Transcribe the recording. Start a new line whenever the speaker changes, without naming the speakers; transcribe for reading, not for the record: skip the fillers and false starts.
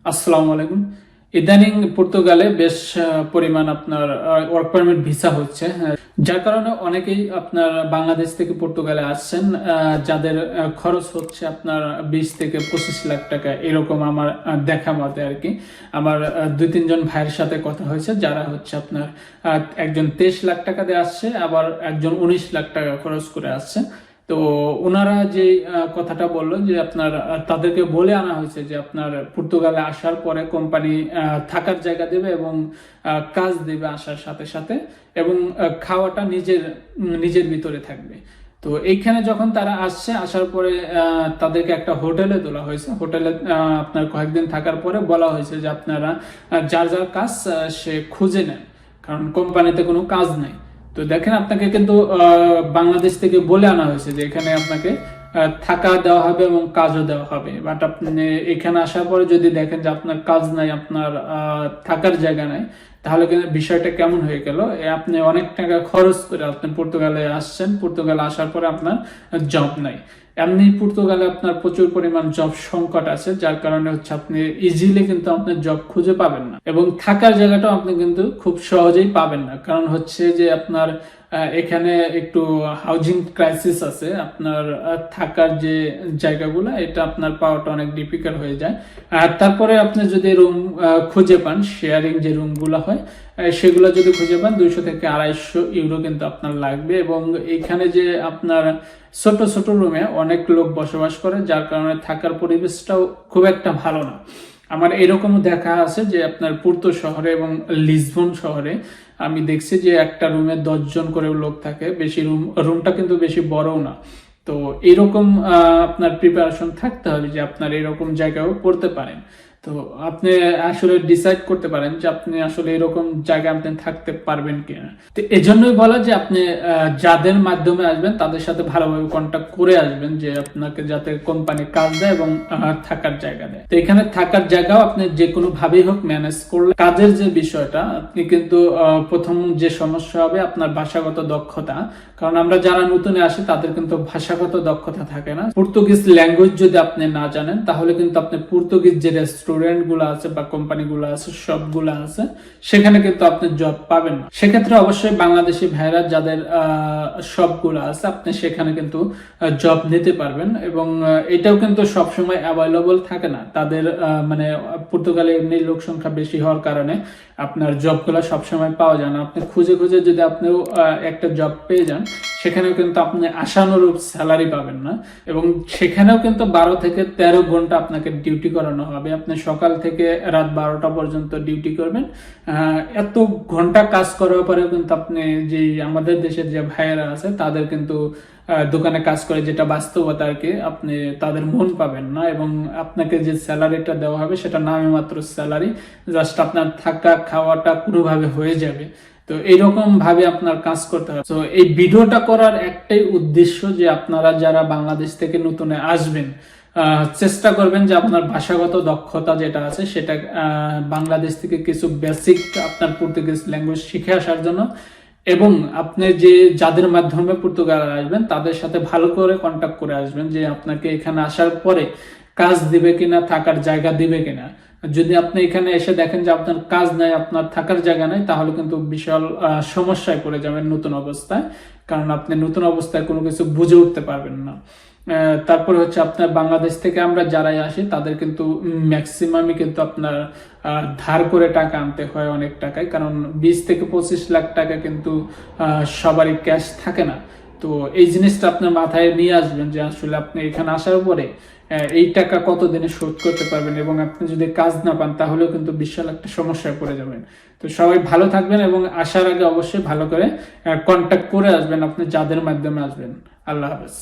আসসালামু আলাইকুম। ইদানিং পর্তুগালে বেশ পরিমাণ আপনার ওয়ার্ক পারমিট ভিসা হচ্ছে, যার কারণে অনেকেই আপনার বাংলাদেশ থেকে পর্তুগালে আসছেন, যাদের খরচ হচ্ছে আপনার 20 থেকে 25 লাখ টাকা এরকম। আমার দেখা মতে আর কি, আমার 2-3 জন ভাইয়ের সাথে কথা হয়েছে, যারা হচ্ছে আপনার একজন 23 লাখ টাকা দিয়ে আসছে, আবার একজন 19 লাখ টাকা খরচ করে আসছে। তো ওনারা যে কথাটা বললো যে আপনার তাদেরকে বলে আনা হয়েছে যে আপনার পর্তুগালে আসার পরে কোম্পানি থাকার জায়গা দেবে এবং কাজ দেবে আসার সাথে সাথে, এবং খাওয়াটা নিজের নিজের ভিতরে থাকবে। তো এইখানে যখন তারা আসছে, আসার পরে তাদেরকে একটা হোটেলে তোলা হয়েছে। হোটেলে আপনার কয়েকদিন থাকার পরে বলা হয়েছে যে আপনারা যার যার কাজ সে খুঁজে নেন, কারণ কোম্পানিতে কোনো কাজ নাই। তো দেখেন, আপনাকে কিন্তু বাংলাদেশ থেকে বলে আনা হয়েছে যে এখানে আপনাকে থাকা দেওয়া হবে এবং কাজও দেওয়া হবে। বাট আপনি এখানে আসার পরে যদি দেখেন যে আপনার কাজ নাই, আপনার থাকার জায়গা নাই, তাহলে কিন্তু বিষয়টা কেমন হয়ে গেল। আপনি অনেক টাকা খরচ করে আপনি পর্তুগালে আসছেন, পর্তুগালে আসার পরে আপনার জব নাই। এমনি পর্তুগালে আপনার প্রচুর পরিমাণ জব সংকট আছে, যার কারণে হচ্ছে আপনি ইজিলি কিন্তু আপনার জব খুঁজে পাবেন না, এবং থাকার জায়গাটাও আপনি কিন্তু খুব সহজেই পাবেন না। কারণ হচ্ছে যে আপনার এখানে একটু হাউজিং ক্রাইসিস আছে। আপনার থাকার যে জায়গাগুলো, এটা আপনার পাওয়াটা অনেক ডিফিকাল্ট হয়ে যায়। আর তারপরে আপনি যদি রুম খুঁজে পান, শেয়ারিং যে রুমগুলো হয় সেগুলো যদি খুঁজে পান, 200 থেকে 250 ইউরো কিন্তু আপনার লাগবে। এবং এখানে যে আপনার ছোট ছোট রুমে অনেক লোক বসবাস করে, যার কারণে থাকার পরিবেশটাও খুব একটা ভালো না। আমার এরকম দেখা আছে যে আপনার পুর্তো শহরে এবং লিসবন শহরে আমি দেখছি যে একটা রুমে 10 জন করে লোক থাকে। বেশি রুমটা কিন্তু বেশি বড়ও না। তো এরকম আপনার প্রিপারেশন থাকতে হবে যে আপনার এরকম জায়গায়ও পড়তে পারেন। তো আপনি আসলে ডিসাইড করতে পারেন যে আপনি আসলে এরকম জায়গায় আপনি থাকতে পারবেন কিনা। তো এজন্যই বলা যে আপনি যাদের মাধ্যমে আসবেন তাদের সাথে ভালোভাবে কন্ট্যাক্ট করে আসবেন, যে আপনাকে যাতে কোম্পানি কাজ দেয় এবং থাকার জায়গা দেয়। তো এখানে থাকার জায়গাও আপনি যে কোনো ভাবেই হোক ম্যানেজ করলে, কাজের যে বিষয়টা আপনি কিন্তু প্রথম যে সমস্যা হবে আপনার ভাষাগত দক্ষতা। কারণ আমরা যারা নতুনে আসি তাদের কিন্তু ভাষাগত দক্ষতা থাকে না। পর্তুগিজ ল্যাঙ্গুয়েজ যদি আপনি না জানেন, তাহলে কিন্তু আপনি পর্তুগিজ যে রেস্টুরেন্ট গুলো আছে বা কোম্পানি গুলো আছে, সবগুলো আছে, সেখানে কিন্তু আপনি জব পাবেন না। সেক্ষেত্রে অবশ্যই বাংলাদেশি ভাইরা যাদের সবগুলো আছে, আপনি সেখানে কিন্তু জব নিতে পারবেন। এবং এটাও কিন্তু সবসময় অ্যাভেলেবল থাকে না তাদের, মানে পর্তুগালে এমনি লোক সংখ্যা বেশি হওয়ার কারণে আপনার জবগুলো সবসময় পাওয়া যায় না। আপনি খুঁজে খুঁজে যদি আপনিও একটা জব পেয়ে যান, সেখানেও কিন্তু আপনি আশানুরূপ স্যালারি পাবেন না। এবং সেখানেও কিন্তু 12 থেকে 13 ঘন্টা আপনাকে ডিউটি করানো হবে। আপনি সকাল থেকে রাত 12টা পর্যন্ত ডিউটি করবেন। এত ঘন্টা কাজ করার পরেও কিন্তু আপনি যে আমাদের দেশের যে ভাইয়েরা আছে তাদের কিন্তু দোকানে কাজ করে, যেটা বাস্তবতা আর কি, আপনি তাদের মন পাবেন না। এবং আপনাকে যে স্যালারিটা দেওয়া হবে সেটা নামে মাত্র স্যালারি, জাস্ট আপনার থাকা খাওয়াটা পুরোভাবে হয়ে যাবে। তো এইরকম ভাবে আপনার কাজ করতে হবে। তো এই ভিডিওটা করার একটাই উদ্দেশ্য যে আপনারা যারা বাংলাদেশ থেকে নতুনে আসবেন, চেষ্টা করবেন যে আপনার ভাষাগত দক্ষতা যেটা আছে সেটা বাংলাদেশ থেকে কিছু বেসিক আপনার পর্তুগিজ ল্যাঙ্গুয়েজ শিখে আসার জন্য। এবং আপনি যে যাদের মাধ্যমে পর্তুগালে আসবেন তাদের সাথে ভালো করে কন্ট্যাক্ট করে আসবেন, যে আপনাকে এখানে আসার পরে কাজ দিবে কিনা, থাকার জায়গা দিবে কিনা। যদি আপনি এখানে এসে দেখেন যে আপনার কাজ নাই, আপনার থাকার জায়গা নাই, তাহলে কিন্তু বিশাল সমস্যায় পড়ে যাবেন নতুন অবস্থায়। কারণ আপনি নতুন অবস্থায় কোনো কিছু বুঝে উঠতে পারবেন না। তারপরে হচ্ছে আপনার বাংলাদেশ থেকে আমরা যারাই আসি তাদের কিন্তু ম্যাক্সিমামই কিন্তু আপনার ধার করে টাকা আনতে হয় অনেক টাকায়। কারণ 20 থেকে 25 লাখ টাকা কিন্তু সবারই ক্যাশ থাকে না। তো এই জিনিসটা আপনার মাথায় নিয়ে আসবেন যে আসলে আপনি এখানে আসার পরে এই টাকা কতদিনে শোধ করতে পারবেন, এবং আপনি যদি কাজ না পান তাহলেও কিন্তু বিশাল একটা সমস্যায় পড়ে যাবেন। তো সবাই ভালো থাকবেন, এবং আসার আগে অবশ্যই ভালো করে কন্ট্যাক্ট করে আসবেন আপনি যাদের মাধ্যমে আসবেন। আল্লাহ হাফেজ।